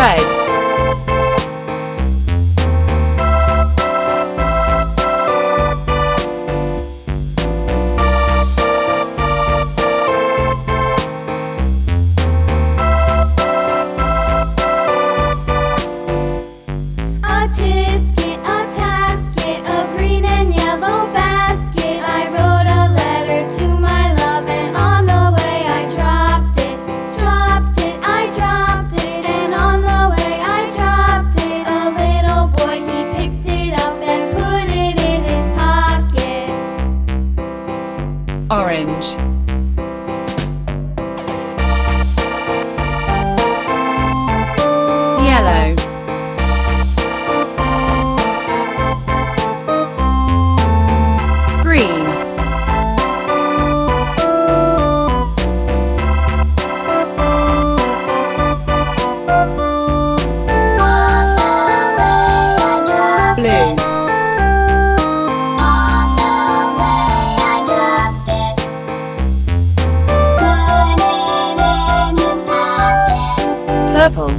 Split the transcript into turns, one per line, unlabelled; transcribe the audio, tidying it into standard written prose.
Red.
A tisket, a tasket, a green and yellow basket. I wrote a letter to my love, and on the way I dropped it. I dropped it, and on the way I dropped it. A little boy, he picked it up and put it in his pocket.
Orange. Yellow. Green.
On the way I dropped
Blue.
it. On the way I dropped it. Put it in his pocket.
Purple.